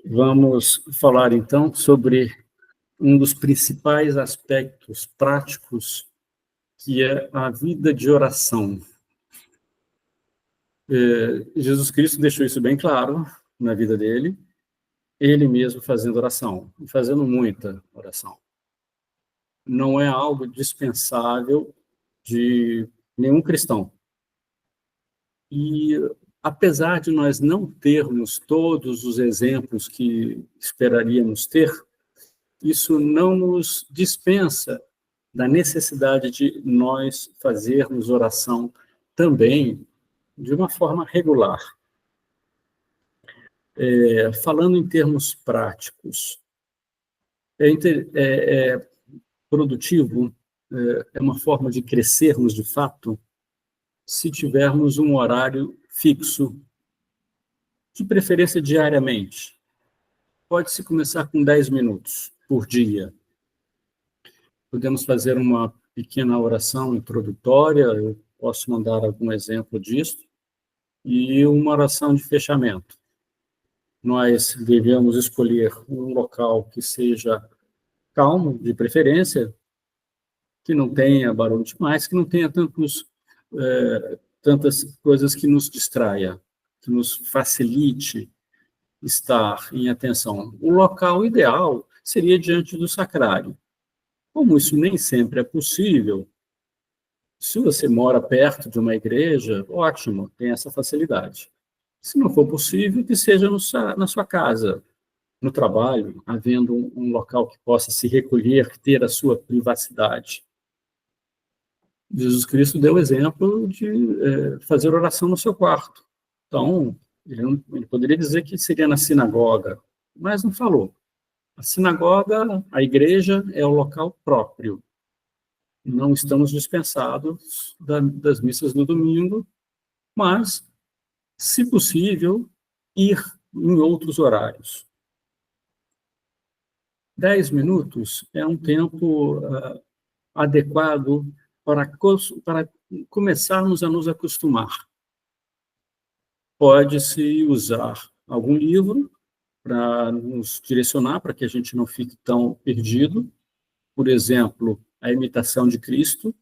Vamos falar, então, sobre um dos principais aspectos práticos, que é a vida de oração. Jesus Cristo deixou isso bem claro na vida dele, ele mesmo fazendo oração, e fazendo muita oração. Não é algo dispensável de nenhum cristão. E, apesar de nós não termos todos os exemplos que esperaríamos ter, isso não nos dispensa da necessidade de nós fazermos oração também de uma forma regular. Falando em termos práticos, é produtivo, é uma forma de crescermos de fato, se tivermos um horário fixo, de preferência diariamente. Pode-se começar com 10 minutos por dia. Podemos fazer uma pequena oração introdutória, eu posso mandar algum exemplo disso, e uma oração de fechamento. Nós devemos escolher um local que seja calmo, de preferência, que não tenha barulho demais, que não tenha tantas coisas que nos distraia, que nos facilite estar em atenção. O local ideal seria diante do sacrário. Como isso nem sempre é possível, se você mora perto de uma igreja, ótimo, tem essa facilidade. Se não for possível, que seja na sua casa, no trabalho, havendo um local que possa se recolher, ter a sua privacidade. Jesus Cristo deu o exemplo de fazer oração no seu quarto. Então, ele poderia dizer que seria na sinagoga, mas não falou. A sinagoga, a igreja, é o local próprio. Não estamos dispensados das missas do domingo, mas, se possível, ir em outros horários. 10 minutos é um tempo adequado para começarmos a nos acostumar. Pode-se usar algum livro para nos direcionar, para que a gente não fique tão perdido. Por exemplo, A Imitação de Cristo.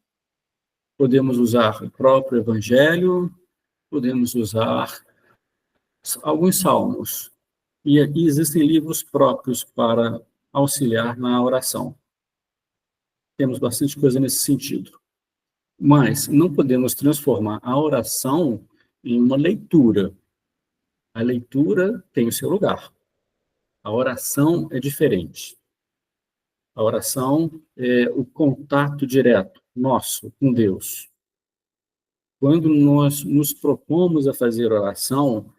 Podemos usar o próprio Evangelho, podemos usar alguns salmos. E aqui existem livros próprios para auxiliar na oração. Temos bastante coisa nesse sentido. Mas não podemos transformar a oração em uma leitura. A leitura tem o seu lugar. A oração é diferente. A oração é o contato direto nosso com Deus. Quando nós nos propomos a fazer oração,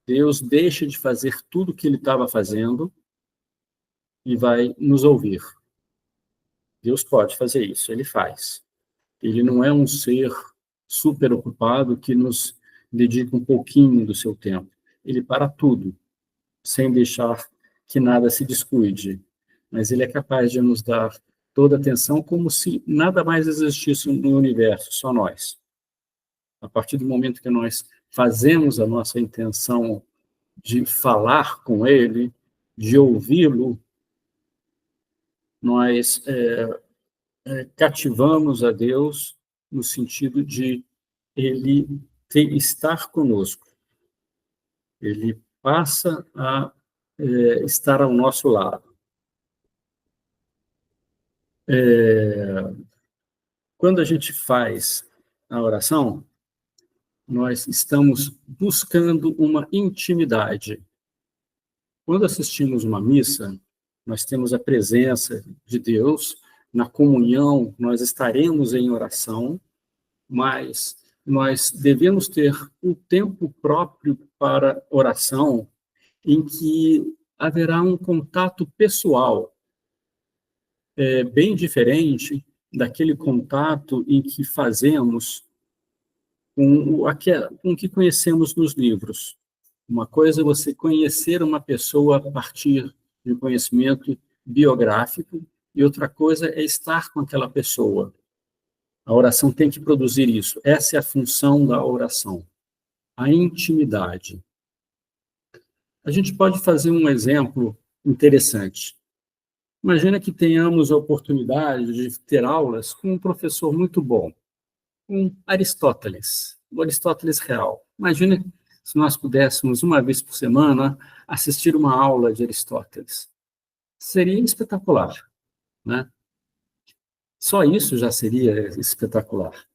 Deus deixa de fazer tudo o que ele estava fazendo e vai nos ouvir. Deus pode fazer isso, ele faz. Ele não é um ser super ocupado que nos dedica um pouquinho do seu tempo. Ele para tudo, sem deixar que nada se descuide. Mas ele é capaz de nos dar toda a atenção como se nada mais existisse no universo, só nós. A partir do momento que nós fazemos a nossa intenção de falar com ele, de ouvi-lo, nós cativamos a Deus no sentido de ele estar conosco. Ele passa a estar ao nosso lado. Quando a gente faz a oração, nós estamos buscando uma intimidade. Quando assistimos uma missa, nós temos a presença de Deus, na comunhão nós estaremos em oração, mas nós devemos ter um tempo próprio para oração, em que haverá um contato pessoal, bem diferente daquele contato em que fazemos com o que conhecemos nos livros. Uma coisa é você conhecer uma pessoa a partir de conhecimento biográfico, e outra coisa é estar com aquela pessoa. A oração tem que produzir isso. Essa é a função da oração. A intimidade. A gente pode fazer um exemplo interessante. Imagina que tenhamos a oportunidade de ter aulas com um professor muito bom, com Aristóteles, o Aristóteles real. Imagina se nós pudéssemos, uma vez por semana, assistir uma aula de Aristóteles. Seria espetacular, né? Só isso já seria espetacular.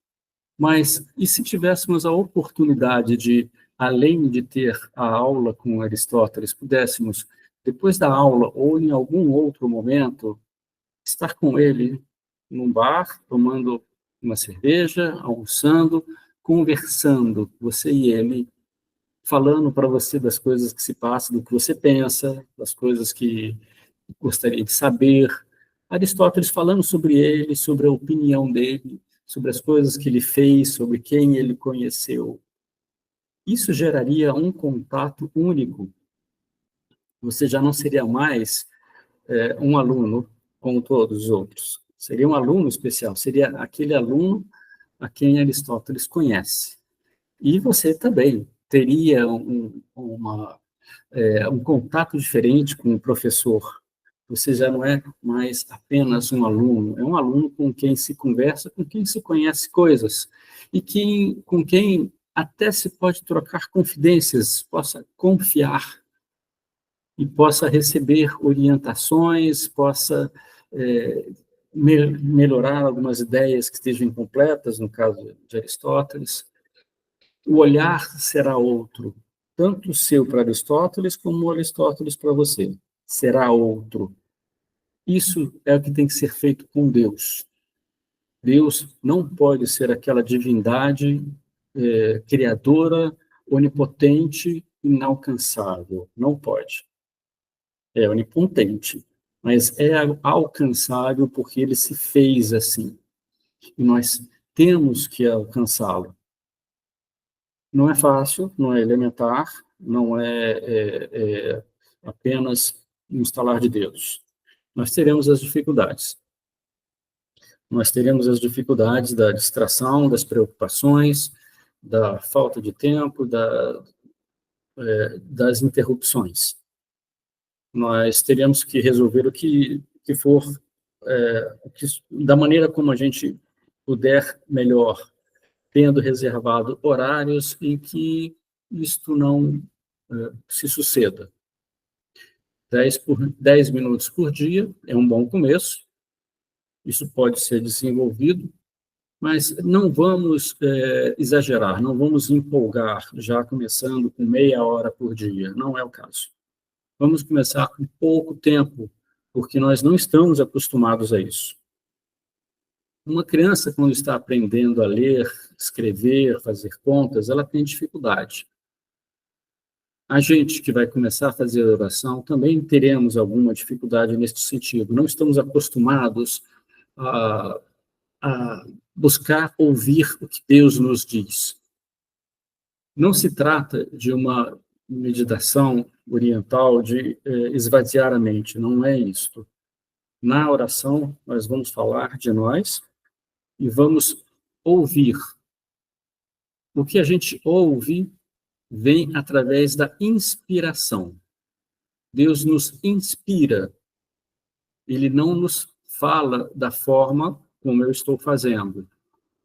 Mas e se tivéssemos a oportunidade de, além de ter a aula com Aristóteles, pudéssemos, depois da aula ou em algum outro momento, estar com ele num bar, tomando uma cerveja, almoçando, conversando, você e ele, falando para você das coisas que se passam, do que você pensa, das coisas que gostaria de saber. Aristóteles falando sobre ele, sobre a opinião dele, sobre as coisas que ele fez, sobre quem ele conheceu. Isso geraria um contato único. Você já não seria mais um aluno como todos os outros. Seria um aluno especial, seria aquele aluno a quem Aristóteles conhece. E você também teria um contato diferente com o professor. Você já não é mais apenas um aluno, é um aluno com quem se conversa, com quem se conhece coisas, e com quem até se pode trocar confidências, possa confiar e possa receber orientações, possa melhorar algumas ideias que estejam incompletas, no caso de Aristóteles. O olhar será outro, tanto o seu para Aristóteles, como o Aristóteles para você. Será outro. Isso é o que tem que ser feito com Deus. Deus não pode ser aquela divindade criadora, onipotente, inalcançável. Não pode. É onipotente, mas é alcançável porque ele se fez assim. E nós temos que alcançá-lo. Não é fácil, não é elementar, não é apenas um estalar de dedos. Nós teremos as dificuldades. Nós teremos as dificuldades da distração, das preocupações, da falta de tempo, das interrupções. Nós teremos que resolver o que for, da maneira como a gente puder melhor, tendo reservado horários em que isto não se suceda. 10 minutos por dia é um bom começo, isso pode ser desenvolvido, mas não vamos exagerar, não vamos empolgar, já começando com meia hora por dia, não é o caso. Vamos começar com pouco tempo, porque nós não estamos acostumados a isso. Uma criança, quando está aprendendo a ler, escrever, fazer contas, ela tem dificuldade. A gente que vai começar a fazer a oração também teremos alguma dificuldade nesse sentido. Não estamos acostumados a buscar ouvir o que Deus nos diz. Não se trata de uma meditação oriental de esvaziar a mente, não é isto. Na oração, nós vamos falar de nós e vamos ouvir. O que a gente ouve vem através da inspiração. Deus nos inspira. Ele não nos fala da forma como eu estou fazendo.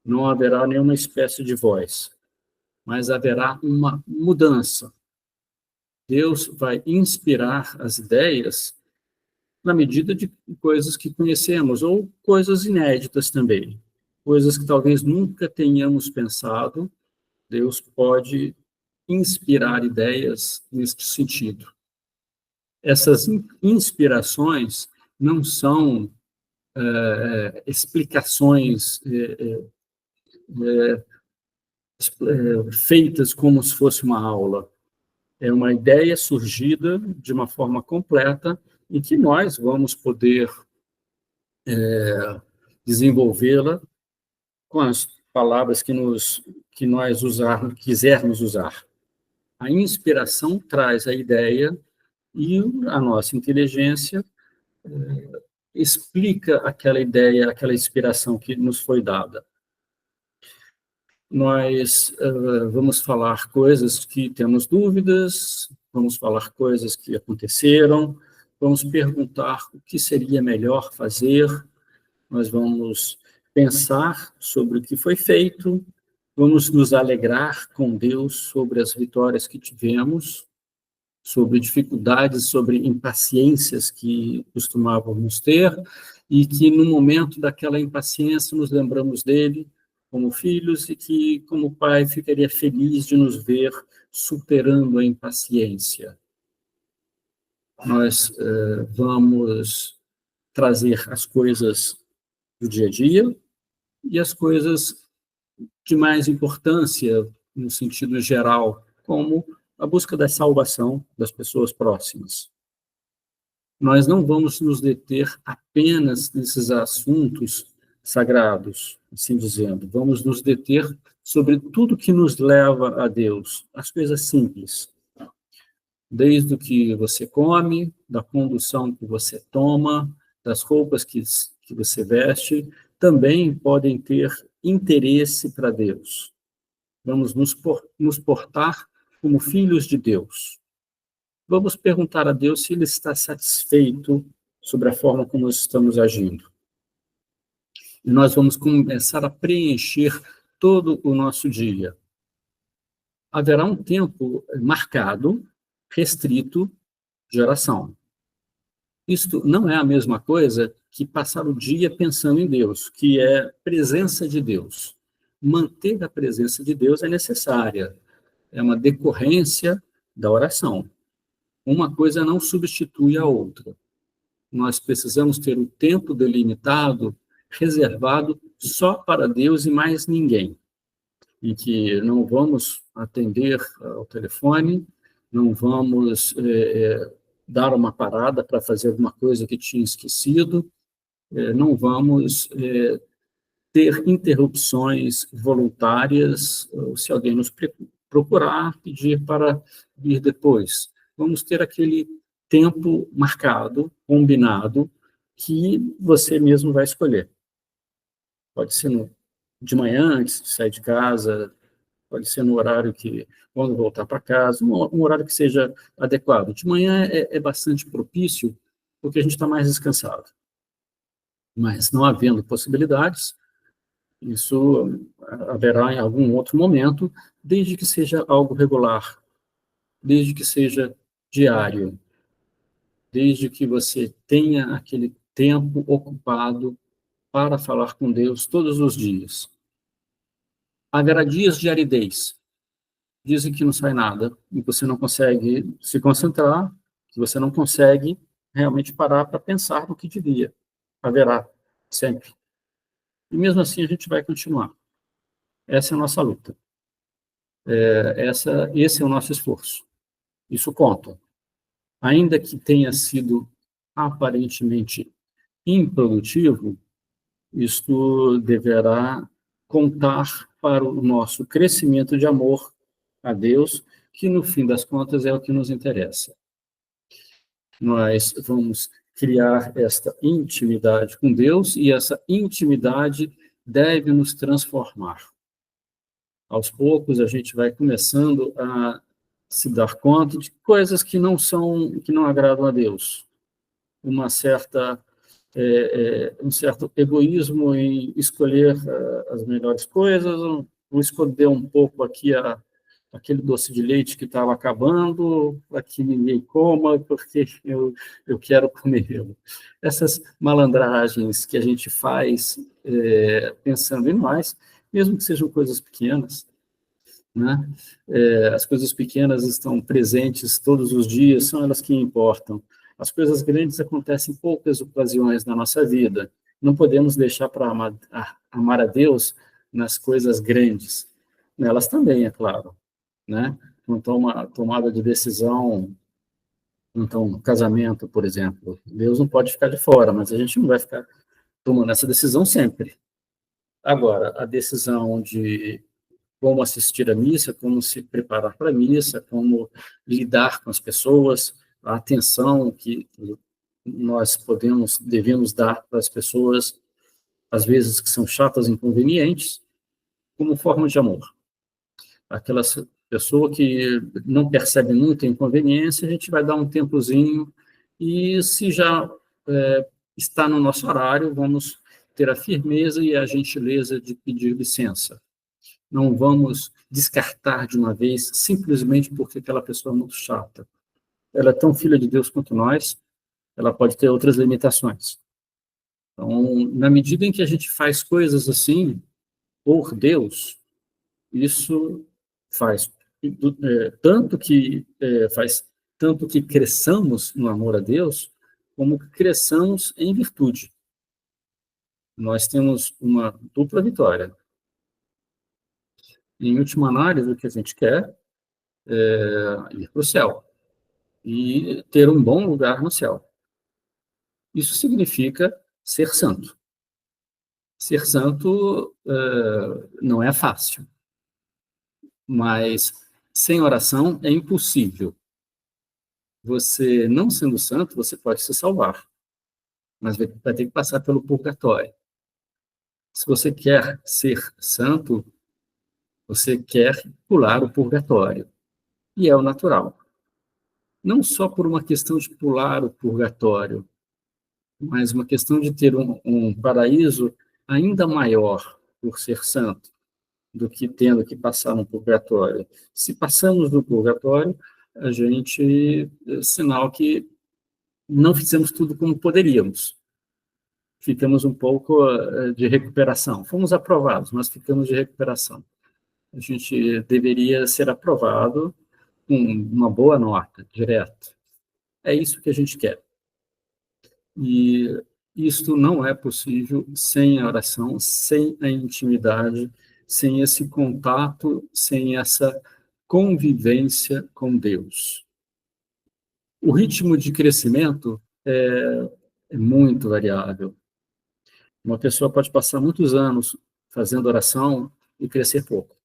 Não haverá nenhuma espécie de voz, mas haverá uma mudança. Deus vai inspirar as ideias na medida de coisas que conhecemos, ou coisas inéditas também. Coisas que talvez nunca tenhamos pensado, Deus pode inspirar ideias neste sentido. Essas inspirações não são explicações feitas como se fosse uma aula. É uma ideia surgida de uma forma completa em que nós vamos poder desenvolvê-la com as palavras que nós quisermos usar. A inspiração traz a ideia e a nossa inteligência explica aquela ideia, aquela inspiração que nos foi dada. Nós vamos falar coisas que temos dúvidas, vamos falar coisas que aconteceram, vamos perguntar o que seria melhor fazer, nós vamos pensar sobre o que foi feito, vamos nos alegrar com Deus sobre as vitórias que tivemos, sobre dificuldades, sobre impaciências que costumávamos ter, e que no momento daquela impaciência nos lembramos dele como filhos e que, como pai, ficaria feliz de nos ver superando a impaciência. Nós vamos trazer as coisas do dia a dia e as coisas de mais importância, no sentido geral, como a busca da salvação das pessoas próximas. Nós não vamos nos deter apenas nesses assuntos sagrados, assim dizendo. Vamos nos deter sobre tudo que nos leva a Deus, as coisas simples. Desde o que você come, da condução que você toma, das roupas que você veste, também podem ter interesse para Deus. Vamos nos portar como filhos de Deus. Vamos perguntar a Deus se Ele está satisfeito sobre a forma como nós estamos agindo. E nós vamos começar a preencher todo o nosso dia. Haverá um tempo marcado, restrito, de oração. Isto não é a mesma coisa que passar o dia pensando em Deus, que é presença de Deus. Manter a presença de Deus é necessária, é uma decorrência da oração. Uma coisa não substitui a outra. Nós precisamos ter um tempo delimitado, reservado só para Deus e mais ninguém. Em que não vamos atender ao telefone, não vamos dar uma parada para fazer alguma coisa que tinha esquecido, não vamos ter interrupções voluntárias, se alguém nos procurar, pedir para vir depois. Vamos ter aquele tempo marcado, combinado, que você mesmo vai escolher. Pode ser de manhã, antes de sair de casa, pode ser no horário que, quando voltar para casa, um horário que seja adequado. De manhã é bastante propício, porque a gente está mais descansado. Mas, não havendo possibilidades, isso haverá em algum outro momento, desde que seja algo regular, desde que seja diário, desde que você tenha aquele tempo ocupado para falar com Deus todos os dias. Haverá dias de aridez. Dizem que não sai nada, e você não consegue se concentrar, que você não consegue realmente parar para pensar no que devia. Haverá, sempre. E mesmo assim a gente vai continuar. Essa é a nossa luta. Esse é o nosso esforço. Isso conta. Ainda que tenha sido aparentemente improdutivo, isto deverá contar para o nosso crescimento de amor a Deus, que no fim das contas é o que nos interessa. Nós vamos criar esta intimidade com Deus e essa intimidade deve nos transformar. Aos poucos a gente vai começando a se dar conta de coisas que não agradam a Deus. Um certo egoísmo em escolher as melhores coisas, vou esconder um pouco aqui aquele doce de leite que estava acabando, para que ninguém coma, porque eu quero comê-lo. Essas malandragens que a gente faz pensando em nós, mesmo que sejam coisas pequenas, né? As coisas pequenas estão presentes todos os dias, são elas que importam. As coisas grandes acontecem em poucas ocasiões na nossa vida. Não podemos deixar para amar a Deus nas coisas grandes. Nelas também, é claro, né? Então, uma tomada de decisão, então, um casamento, por exemplo. Deus não pode ficar de fora, mas a gente não vai ficar tomando essa decisão sempre. Agora, a decisão de como assistir à missa, como se preparar para a missa, como lidar com as pessoas, a atenção que nós devemos dar para as pessoas, às vezes que são chatas e inconvenientes, como forma de amor. Aquelas Pessoa que não percebe muita inconveniência, a gente vai dar um tempozinho, e se já está no nosso horário, vamos ter a firmeza e a gentileza de pedir licença. Não vamos descartar de uma vez, simplesmente porque aquela pessoa é muito chata. Ela é tão filha de Deus quanto nós, ela pode ter outras limitações. Então, na medida em que a gente faz coisas assim, por Deus, isso faz tanto que cresçamos no amor a Deus, como que cresçamos em virtude. Nós temos uma dupla vitória. Em última análise, o que a gente quer é ir para o céu e ter um bom lugar no céu. Isso significa ser santo. Ser santo não é fácil, mas sem oração é impossível. Você, não sendo santo, você pode se salvar, mas vai ter que passar pelo purgatório. Se você quer ser santo, você quer pular o purgatório, e é o natural. Não só por uma questão de pular o purgatório, mas uma questão de ter um paraíso ainda maior por ser santo do que tendo que passar no purgatório. Se passamos no purgatório, a gente é sinal que não fizemos tudo como poderíamos. Ficamos um pouco de recuperação. Fomos aprovados, mas ficamos de recuperação. A gente deveria ser aprovado com uma boa nota, direto. É isso que a gente quer. E isto não é possível sem a oração, sem a intimidade, sem esse contato, sem essa convivência com Deus. O ritmo de crescimento é muito variável. Uma pessoa pode passar muitos anos fazendo oração e crescer pouco,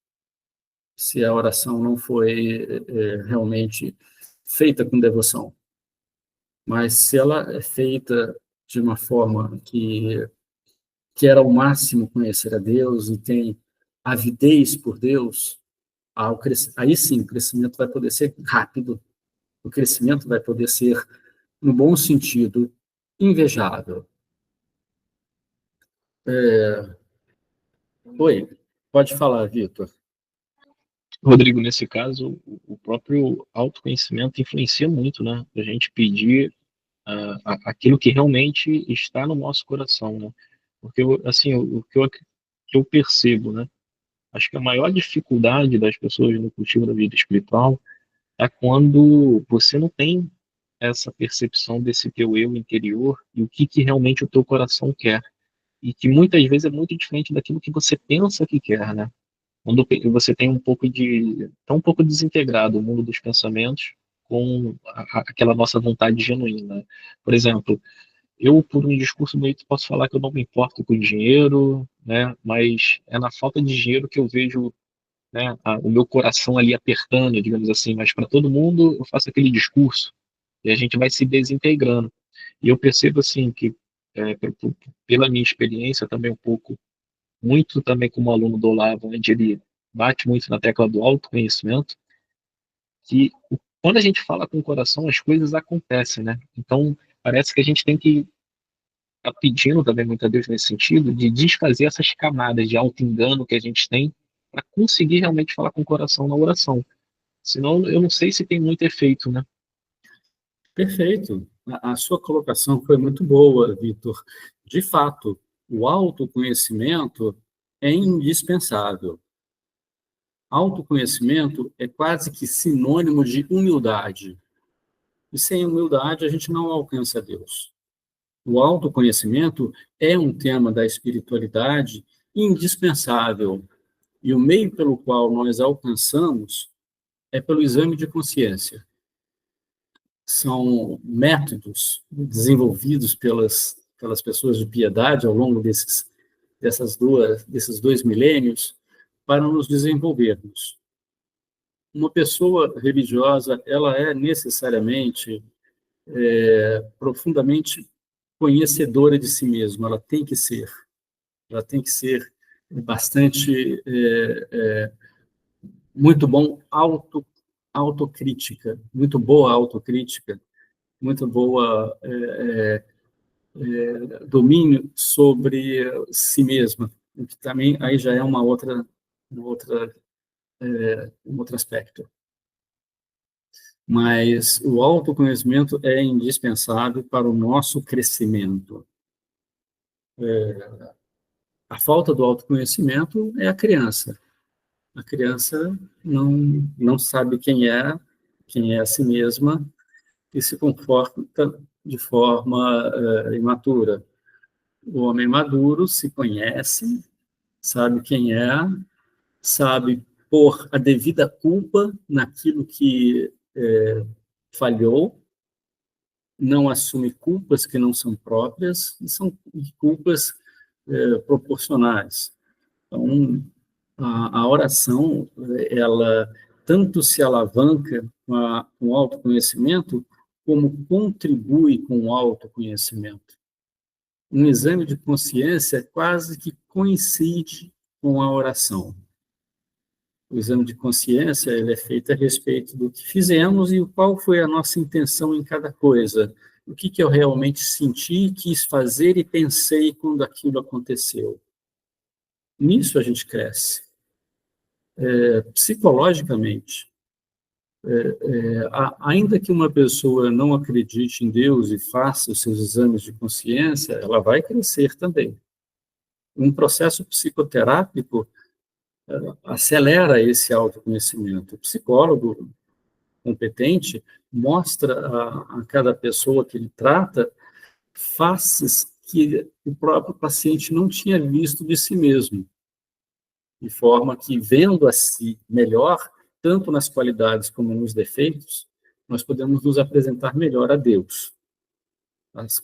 se a oração não foi realmente feita com devoção. Mas se ela é feita de uma forma que quer ao máximo conhecer a Deus e tem avidez por Deus, aí sim o crescimento vai poder ser rápido, o crescimento vai poder ser, no bom sentido, invejável. Oi, pode falar, Vitor. Rodrigo, nesse caso, o próprio autoconhecimento influencia muito, né? A gente pedir aquilo que realmente está no nosso coração, né? Porque, assim, que eu percebo, né? Acho que a maior dificuldade das pessoas no cultivo da vida espiritual é quando você não tem essa percepção desse teu eu interior e o que realmente o teu coração quer. E que muitas vezes é muito diferente daquilo que você pensa que quer, né? Quando você tem tá um pouco desintegrado o mundo dos pensamentos com aquela nossa vontade genuína. Né? Por exemplo, eu, por um discurso bonito, posso falar que eu não me importo com dinheiro, né? Mas é na falta de dinheiro que eu vejo, né, o meu coração ali apertando, digamos assim. Mas para todo mundo, eu faço aquele discurso e a gente vai se desintegrando. E eu percebo, assim, que pela minha experiência também um pouco, muito também como aluno do Olavo, onde ele bate muito na tecla do autoconhecimento, que quando a gente fala com o coração, as coisas acontecem, né? Então, parece que a gente tem que estar pedindo também muito a Deus nesse sentido, de desfazer essas camadas de auto-engano que a gente tem para conseguir realmente falar com o coração na oração. Senão, eu não sei se tem muito efeito, né? Perfeito. A sua colocação foi muito boa, Vitor. De fato, o autoconhecimento é indispensável. Autoconhecimento é quase que sinônimo de humildade. E sem humildade, a gente não alcança Deus. O autoconhecimento é um tema da espiritualidade indispensável. E o meio pelo qual nós alcançamos é pelo exame de consciência. São métodos desenvolvidos pelas pessoas de piedade ao longo desses 2 milênios para nos desenvolvermos. Uma pessoa religiosa, ela é necessariamente profundamente conhecedora de si mesma, ela tem que ser bastante Muito bom autocrítica, muito boa autocrítica, muito boa domínio sobre si mesma, o que também aí já é uma outra, um outro aspecto. Mas o autoconhecimento é indispensável para o nosso crescimento. A falta do autoconhecimento é a criança. A criança não sabe quem é a si mesma, e se comporta de forma imatura. O homem maduro se conhece, sabe quem é, sabe pôr a devida culpa naquilo que falhou, não assume culpas que não são próprias, e são culpas proporcionais. Então, a oração, ela tanto se alavanca com o autoconhecimento, como contribui com o autoconhecimento. Um exame de consciência quase que coincide com a oração. O exame de consciência ele é feito a respeito do que fizemos e qual foi a nossa intenção em cada coisa. O que eu realmente senti, quis fazer e pensei quando aquilo aconteceu. Nisso a gente cresce. Psicologicamente, ainda que uma pessoa não acredite em Deus e faça os seus exames de consciência, ela vai crescer também. Um processo psicoterápico acelera esse autoconhecimento. O psicólogo competente mostra a cada pessoa que ele trata faces que o próprio paciente não tinha visto de si mesmo, de forma que, vendo a si melhor, tanto nas qualidades como nos defeitos, nós podemos nos apresentar melhor a Deus,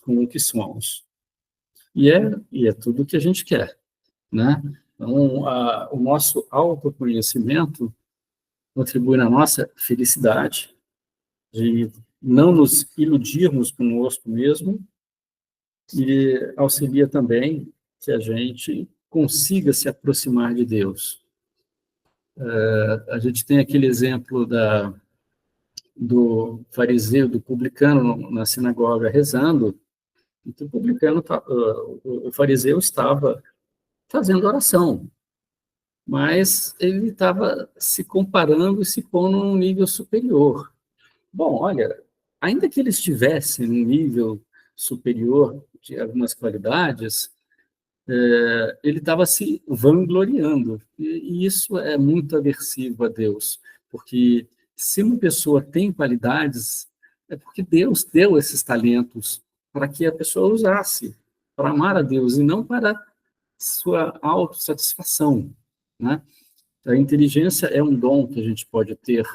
com o que somos. E é tudo o que a gente quer, né? Então, o nosso autoconhecimento contribui na nossa felicidade, de não nos iludirmos conosco mesmo, e auxilia também que a gente consiga se aproximar de Deus. A gente tem aquele exemplo do fariseu, do publicano na sinagoga rezando, e que o fariseu estava fazendo oração, mas ele estava se comparando e se pondo num nível superior. Bom, olha, ainda que ele estivesse num nível superior de algumas qualidades, ele estava se vangloriando, e isso é muito aversivo a Deus, porque se uma pessoa tem qualidades, é porque Deus deu esses talentos para que a pessoa usasse, para amar a Deus, e não para sua autossatisfação, né? A inteligência é um dom que a gente pode ter,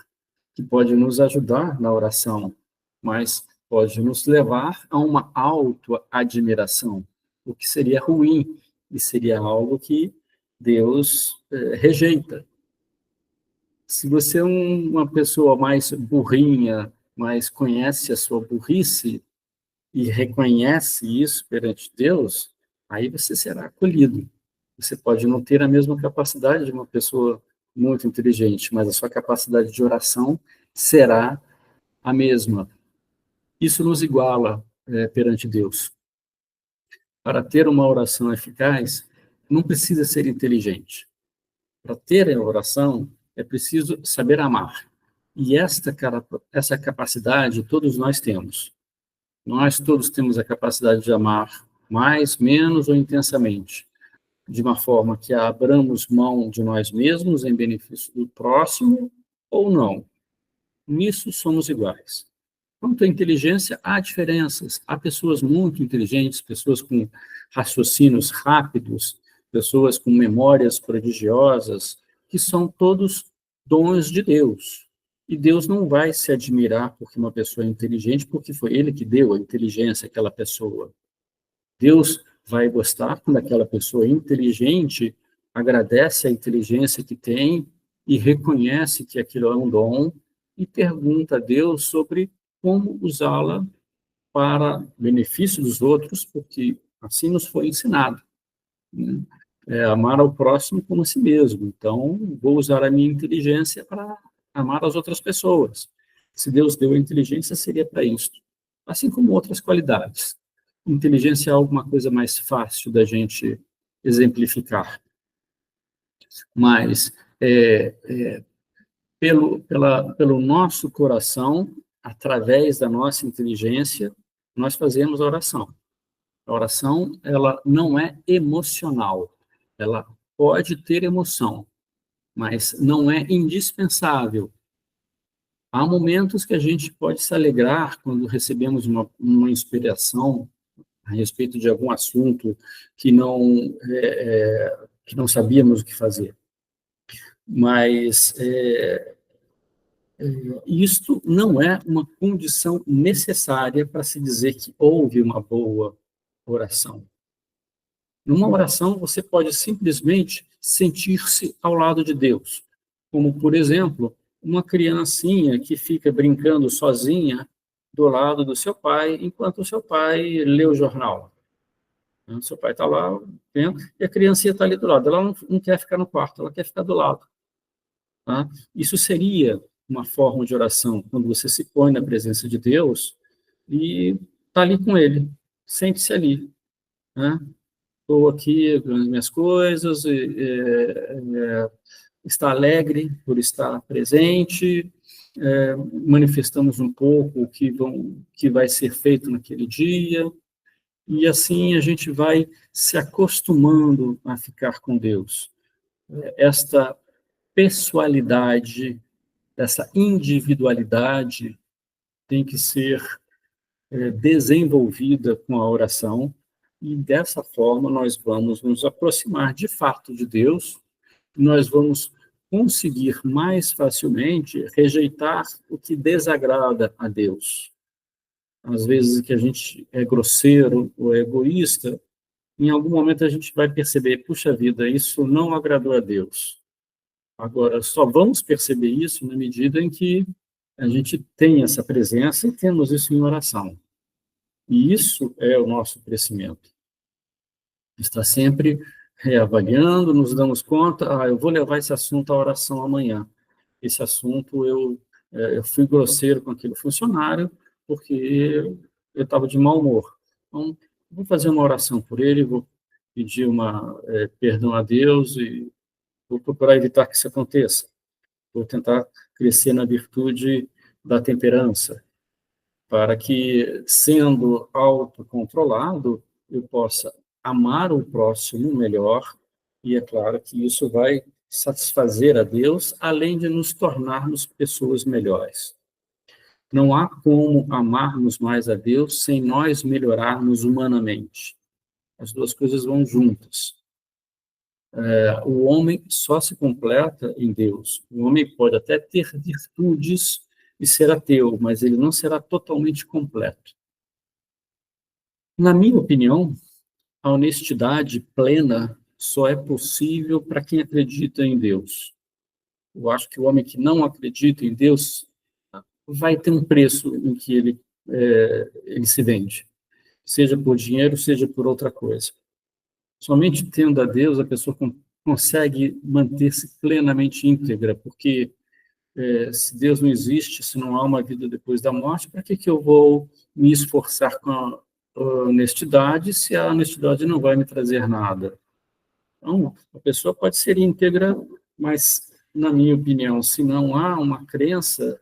que pode nos ajudar na oração, mas pode nos levar a uma auto-admiração, o que seria ruim e seria algo que Deus rejeita. Se você é uma pessoa mais burrinha, mas conhece a sua burrice e reconhece isso perante Deus, aí você será acolhido. Você pode não ter a mesma capacidade de uma pessoa muito inteligente, mas a sua capacidade de oração será a mesma. Isso nos iguala perante Deus. Para ter uma oração eficaz, não precisa ser inteligente. Para ter a oração, é preciso saber amar. E essa capacidade todos nós temos. Nós todos temos a capacidade de amar, mais, menos ou intensamente, de uma forma que abramos mão de nós mesmos em benefício do próximo ou não. Nisso somos iguais. Quanto à inteligência, há diferenças. Há pessoas muito inteligentes, pessoas com raciocínios rápidos, pessoas com memórias prodigiosas, que são todos dons de Deus. E Deus não vai se admirar porque uma pessoa é inteligente, porque foi Ele que deu a inteligência àquela pessoa. Deus vai gostar quando aquela pessoa inteligente agradece a inteligência que tem e reconhece que aquilo é um dom e pergunta a Deus sobre como usá-la para benefício dos outros, porque assim nos foi ensinado, né? amar ao próximo como a si mesmo. Então, vou usar a minha inteligência para amar as outras pessoas. Se Deus deu a inteligência, seria para isso. Assim como outras qualidades. Inteligência é alguma coisa mais fácil da gente exemplificar. Mas, pelo nosso coração, através da nossa inteligência, nós fazemos a oração. A oração, ela não é emocional. Ela pode ter emoção, mas não é indispensável. Há momentos que a gente pode se alegrar quando recebemos uma inspiração a respeito de algum assunto que não sabíamos o que fazer. Mas isto não é uma condição necessária para se dizer que houve uma boa oração. Numa oração, você pode simplesmente sentir-se ao lado de Deus, como, por exemplo, uma criancinha que fica brincando sozinha do lado do seu pai, enquanto o seu pai lê o jornal. O seu pai está lá vendo, e a criancinha está ali do lado. Ela não quer ficar no quarto, ela quer ficar do lado. Tá? Isso seria uma forma de oração, quando você se põe na presença de Deus e está ali com Ele, sente-se ali. Né? Estou aqui com as minhas coisas, está alegre por estar presente, manifestamos um pouco o que vai ser feito naquele dia, e assim a gente vai se acostumando a ficar com Deus. Esta pessoalidade, essa individualidade tem que ser desenvolvida com a oração, e dessa forma nós vamos nos aproximar de fato de Deus, nós vamos conseguir mais facilmente rejeitar o que desagrada a Deus. Às vezes que a gente é grosseiro ou é egoísta, em algum momento a gente vai perceber, puxa vida, isso não agradou a Deus. Agora, só vamos perceber isso na medida em que a gente tem essa presença e temos isso em oração. E isso é o nosso crescimento. Está sempre reavaliando, nos damos conta, eu vou levar esse assunto à oração amanhã. Esse assunto, eu fui grosseiro com aquele funcionário, porque eu estava de mau humor. Então, vou fazer uma oração por ele, vou pedir perdão a Deus e vou procurar evitar que isso aconteça. Vou tentar crescer na virtude da temperança, para que, sendo autocontrolado, eu possa amar o próximo melhor, e é claro que isso vai satisfazer a Deus, além de nos tornarmos pessoas melhores. Não há como amarmos mais a Deus sem nós melhorarmos humanamente. As duas coisas vão juntas. O homem só se completa em Deus. O homem pode até ter virtudes e ser ateu, mas ele não será totalmente completo. Na minha opinião, a honestidade plena só é possível para quem acredita em Deus. Eu acho que o homem que não acredita em Deus vai ter um preço em que ele se vende, seja por dinheiro, seja por outra coisa. Somente tendo a Deus, a pessoa consegue manter-se plenamente íntegra, porque se Deus não existe, se não há uma vida depois da morte, para que eu vou me esforçar com a honestidade, se a honestidade não vai me trazer nada? Então, a pessoa pode ser íntegra, mas, na minha opinião, se não há uma crença,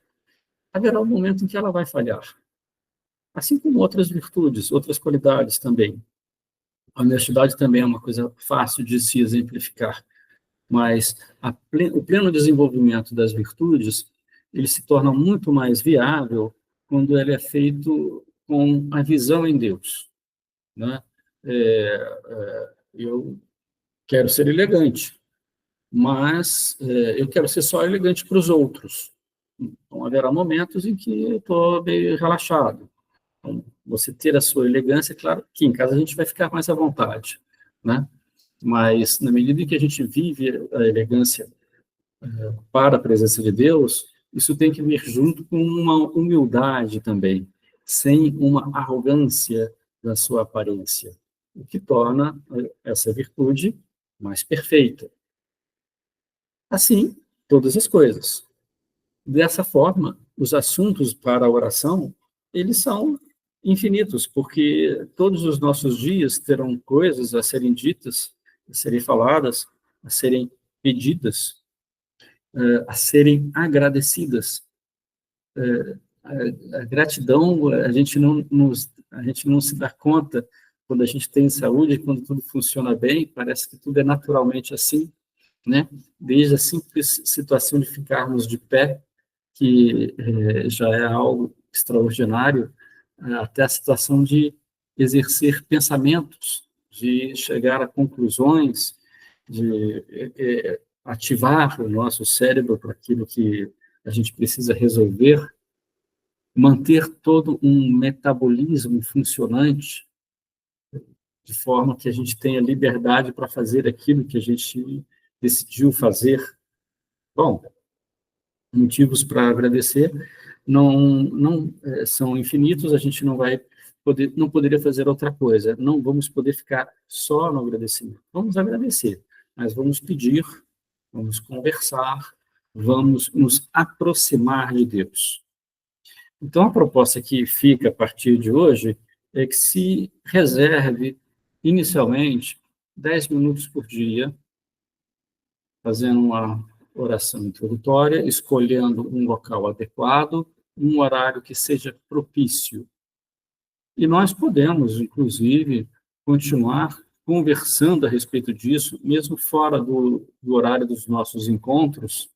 haverá um momento em que ela vai falhar. Assim como outras virtudes, outras qualidades também. A honestidade também é uma coisa fácil de se exemplificar, mas o pleno desenvolvimento das virtudes, ele se torna muito mais viável quando ele é feito com a visão em Deus. Né? Eu quero ser elegante, mas eu quero ser só elegante para os outros. Então, haverá momentos em que eu estou meio relaxado. Então, você ter a sua elegância, claro que em casa a gente vai ficar mais à vontade, né? Mas, na medida em que a gente vive a elegância para a presença de Deus, isso tem que vir junto com uma humildade também, sem uma arrogância da sua aparência, o que torna essa virtude mais perfeita. Assim, todas as coisas. Dessa forma, os assuntos para a oração, eles são infinitos, porque todos os nossos dias terão coisas a serem ditas, a serem faladas, a serem pedidas, a serem agradecidas. A gratidão, a gente não se dá conta quando a gente tem saúde, quando tudo funciona bem, parece que tudo é naturalmente assim, né? Desde a simples situação de ficarmos de pé, que já é algo extraordinário, até a situação de exercer pensamentos, de chegar a conclusões, de ativar o nosso cérebro para aquilo que a gente precisa resolver, manter todo um metabolismo funcionante, de forma que a gente tenha liberdade para fazer aquilo que a gente decidiu fazer. Bom, motivos para agradecer não são infinitos, a gente não poderia fazer outra coisa, não vamos poder ficar só no agradecimento. Vamos agradecer, mas vamos pedir, vamos conversar, vamos nos aproximar de Deus. Então, a proposta que fica a partir de hoje é que se reserve, inicialmente, 10 minutos por dia, fazendo uma oração introdutória, escolhendo um local adequado, um horário que seja propício. E nós podemos, inclusive, continuar conversando a respeito disso, mesmo fora do horário dos nossos encontros,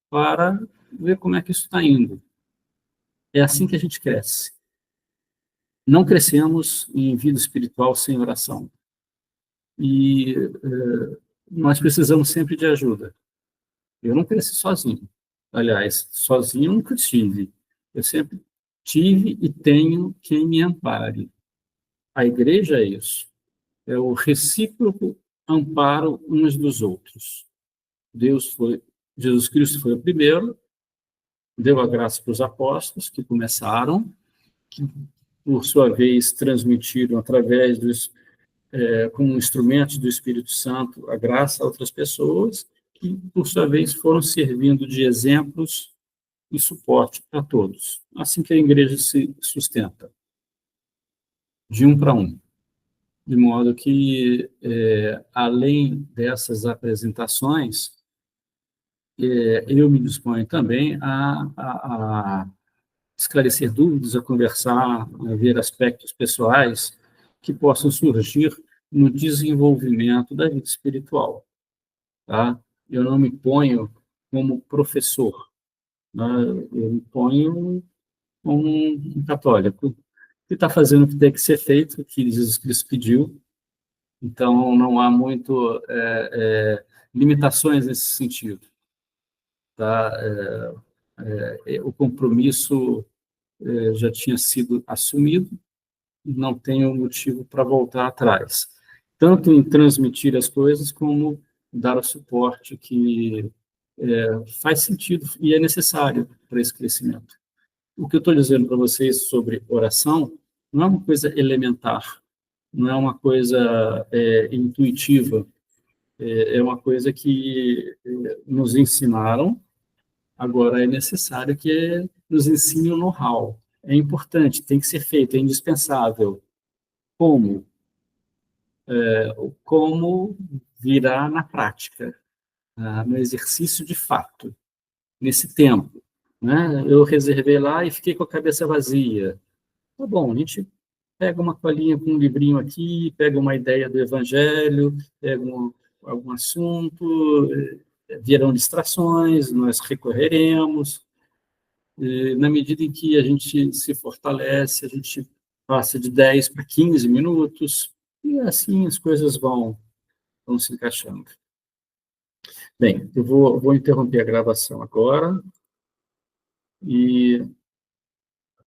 para ver como é que isso está indo. É assim que a gente cresce. Não crescemos em vida espiritual sem oração. E nós precisamos sempre de ajuda. Eu não cresci sozinho. Aliás, sozinho eu nunca tive. Eu sempre tive e tenho quem me ampare. A igreja é isso. É o recíproco amparo uns dos outros. Jesus Cristo foi o primeiro, deu a graça para os apóstolos, que começaram, que, por sua vez, transmitiram através como instrumentos do Espírito Santo a graça a outras pessoas, que, por sua vez, foram servindo de exemplos e suporte para todos. Assim que a igreja se sustenta, de um para um. De modo que, além dessas apresentações, eu me disponho também a esclarecer dúvidas, a conversar, a ver aspectos pessoais que possam surgir no desenvolvimento da vida espiritual. Tá? Eu não me ponho como professor, né? Eu me ponho como um católico que está fazendo o que tem que ser feito, o que Jesus Cristo pediu. Então, não há muito limitações nesse sentido. Tá? O compromisso já tinha sido assumido, não tenho motivo para voltar atrás. Tanto em transmitir as coisas, como dar o suporte que faz sentido e é necessário para esse crescimento. O que eu estou dizendo para vocês sobre oração não é uma coisa elementar, não é uma coisa intuitiva, é uma coisa que nos ensinaram, agora é necessário que nos ensine o know-how. É importante, tem que ser feito, é indispensável. Como? Como virá na prática, no exercício de fato, nesse tempo. Né? Eu reservei lá e fiquei com a cabeça vazia. Tá bom, a gente pega uma colinha com um livrinho aqui, pega uma ideia do evangelho, pega algum assunto, virão distrações, nós recorreremos, e na medida em que a gente se fortalece, a gente passa de 10 para 15 minutos, e assim as coisas vão se encaixando. Bem, eu vou interromper a gravação agora, e